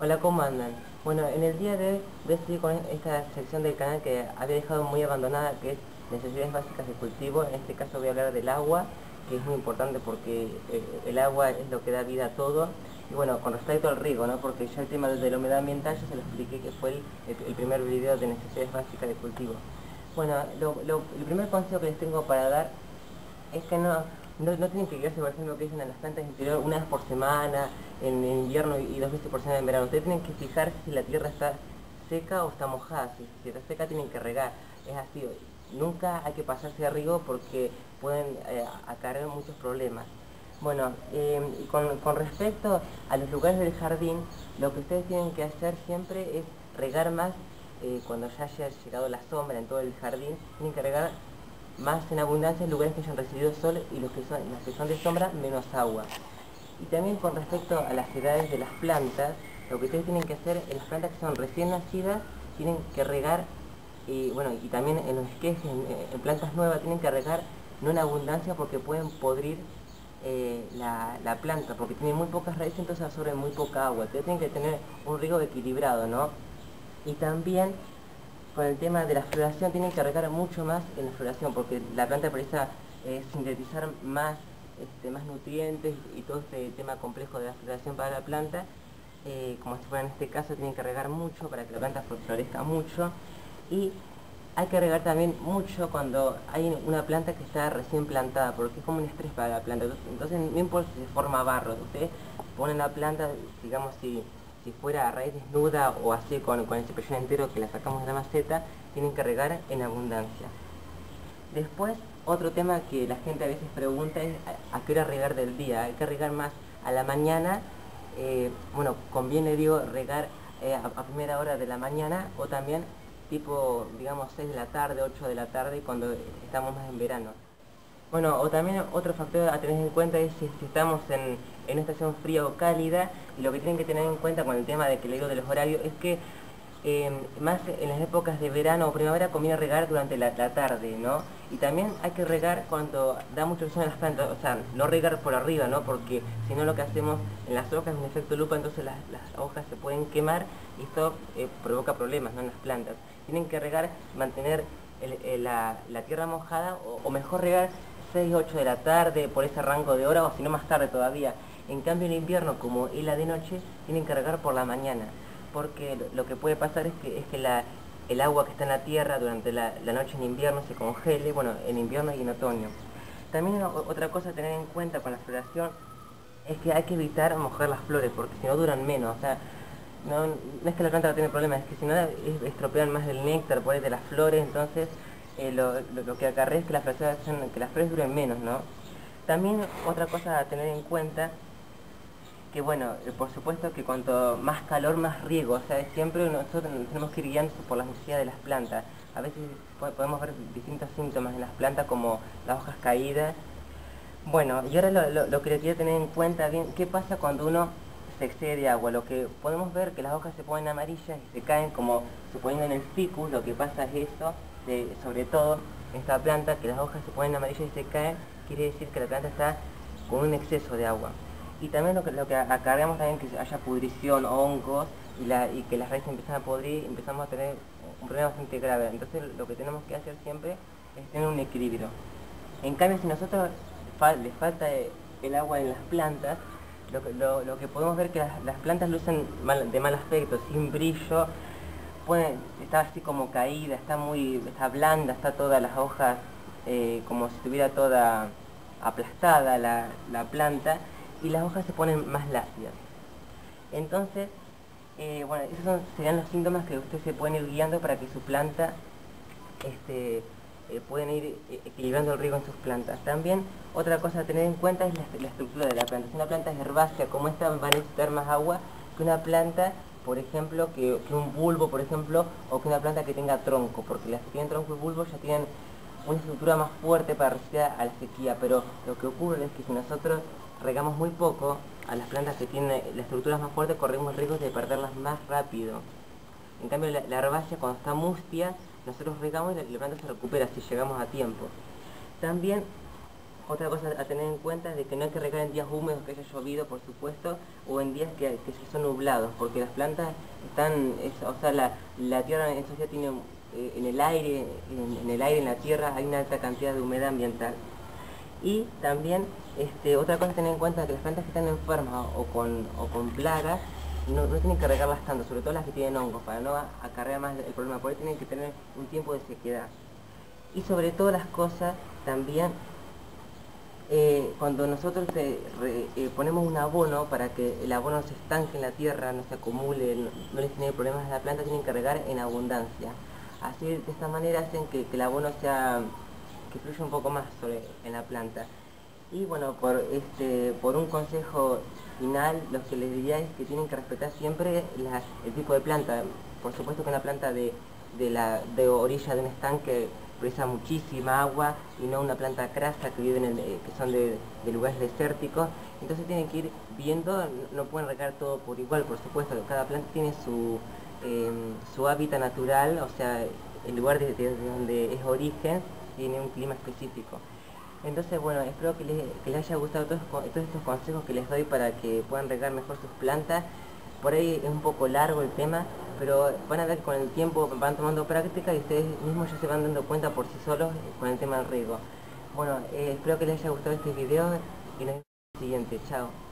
Hola, ¿cómo andan? Bueno, en el día de hoy voy a seguir con esta sección del canal que había dejado muy abandonada, que es necesidades básicas de cultivo. En este caso voy a hablar del agua, que es muy importante porque el agua es lo que da vida a todo. Y bueno, con respecto al riego, ¿no? Porque ya el tema de la humedad ambiental ya se lo expliqué, que fue el primer video de necesidades básicas de cultivo. Bueno, el primer consejo que les tengo para dar es que no tienen que quedarse, por ejemplo, que dicen en las plantas de interior una vez por semana, en invierno y dos veces por semana en verano. Ustedes tienen que fijarse si la tierra está seca o está mojada. Si está seca tienen que regar. Es así. Nunca hay que pasarse de riego porque pueden acarrear muchos problemas. Bueno, y con respecto a los lugares del jardín, lo que ustedes tienen que hacer siempre es regar más cuando ya haya llegado la sombra en todo el jardín. Tienen que regar más en abundancia en lugares que hayan recibido sol y los que son de sombra menos agua. Y también con respecto a las edades de las plantas, lo que ustedes tienen que hacer en las plantas que son recién nacidas, tienen que regar, y también en los esquejes, en plantas nuevas, tienen que regar no en abundancia porque pueden podrir la planta, porque tiene muy pocas raíces, entonces absorben muy poca agua. Ustedes tienen que tener un riego equilibrado, ¿no? Y también con el tema de la floración tienen que regar mucho más en la floración porque la planta precisa sintetizar más nutrientes y todo este tema complejo de la floración para la planta. Como si fuera en este caso, tienen que regar mucho para que la planta florezca mucho. Y hay que regar también mucho cuando hay una planta que está recién plantada, porque es como un estrés para la planta. Entonces no importa si se forma barro, ustedes ponen la planta, digamos, si fuera a raíz desnuda o así con el cepillón entero que la sacamos de la maceta, tienen que regar en abundancia. Después, otro tema que la gente a veces pregunta es a qué hora regar del día. Hay que regar más a la mañana. Bueno, conviene, digo, regar a primera hora de la mañana o también tipo, digamos, 6 de la tarde, 8 de la tarde, cuando estamos más en verano. Bueno, o también otro factor a tener en cuenta es si estamos en una estación fría o cálida, y lo que tienen que tener en cuenta con el tema de que le digo de los horarios es que más en las épocas de verano o primavera conviene regar durante la tarde, ¿no? Y también hay que regar cuando da mucho sol en las plantas, o sea, no regar por arriba, ¿no? Porque si no lo que hacemos en las hojas es un efecto lupa, entonces las hojas se pueden quemar y esto provoca problemas, ¿no? En las plantas. Tienen que regar, mantener la tierra mojada o mejor regar 6, 8 de la tarde por ese rango de hora o si no más tarde todavía. En cambio en invierno, como es la de noche, tienen que regar por la mañana, porque lo que puede pasar es que el agua que está en la tierra durante la noche en invierno se congele, bueno, en invierno y en otoño. También otra cosa a tener en cuenta con la floración es que hay que evitar mojar las flores, porque si no duran menos, o sea, no es que la planta no tiene problemas, es que si no estropean más el néctar por ahí de las flores, entonces lo que acarrea es que que las flores duren menos, ¿no? También otra cosa a tener en cuenta que bueno, por supuesto que cuanto más calor, más riego, o sea, siempre nosotros tenemos que ir guiando por las necesidades de las plantas. A veces podemos ver distintos síntomas en las plantas como las hojas caídas. Bueno, y ahora lo que le quiero tener en cuenta bien, ¿qué pasa cuando uno se excede de agua? Lo que podemos ver que las hojas se ponen amarillas y se caen como suponiendo en el ficus, lo que pasa es eso, sobre todo en esta planta, que las hojas se ponen amarillas y se caen, quiere decir que la planta está con un exceso de agua. Y también lo que acarreamos también que haya pudrición, hongos, y que las raíces empiezan a podrir, empezamos a tener un problema bastante grave. Entonces lo que tenemos que hacer siempre es tener un equilibrio. En cambio, si nosotros les falta el agua en las plantas, lo que podemos ver que las plantas lucen de mal aspecto, sin brillo, está así como caída, está blanda, está todas las hojas como si estuviera toda aplastada la planta, y las hojas se ponen más lacias. Entonces, bueno, esos serían los síntomas que ustedes se pueden ir guiando para que su planta pueden ir equilibrando el riego en sus plantas. También otra cosa a tener en cuenta es la estructura de la planta. Si una planta es herbácea como esta, va a necesitar más agua que una planta, por ejemplo, que un bulbo, por ejemplo, o que una planta que tenga tronco, porque las que tienen tronco y bulbo ya tienen una estructura más fuerte para resistir a la sequía, pero lo que ocurre es que si nosotros regamos muy poco, a las plantas que tienen la estructura más fuerte corremos el riesgo de perderlas más rápido. En cambio la herbácea cuando está mustia, nosotros regamos y la planta se recupera si llegamos a tiempo. También Otra cosa a tener en cuenta es de que no hay que regar en días húmedos, que haya llovido, por supuesto, o en días que son nublados, porque las plantas están, o sea, la tierra en esos días tiene, en el aire, en la tierra, hay una alta cantidad de humedad ambiental. Y también, otra cosa a tener en cuenta es que las plantas que están enfermas o con plagas, no tienen que regarlas tanto, sobre todo las que tienen hongos, para no acarrear más el problema, porque tienen que tener un tiempo de sequedad. Y sobre todas las cosas, también cuando nosotros ponemos un abono para que el abono se estanque en la tierra, no se acumule, no les genere problemas a la planta, tienen que regar en abundancia. Así, de esta manera hacen que el abono que fluya un poco más en la planta. Y bueno, por un consejo final, lo que les diría es que tienen que respetar siempre el tipo de planta. Por supuesto que una planta de orilla de un estanque precisa muchísima agua y no una planta crasa que viven que son de lugares desérticos. Entonces tienen que ir viendo, no pueden regar todo por igual, por supuesto, cada planta tiene su hábitat natural, o sea, el lugar de donde es origen tiene un clima específico. Entonces, bueno, espero que les haya gustado todos estos consejos que les doy para que puedan regar mejor sus plantas. Por ahí es un poco largo el tema, pero van a ver que con el tiempo van tomando práctica y ustedes mismos ya se van dando cuenta por sí solos con el tema del riego. Bueno, espero que les haya gustado este video y nos vemos en el siguiente. Chao.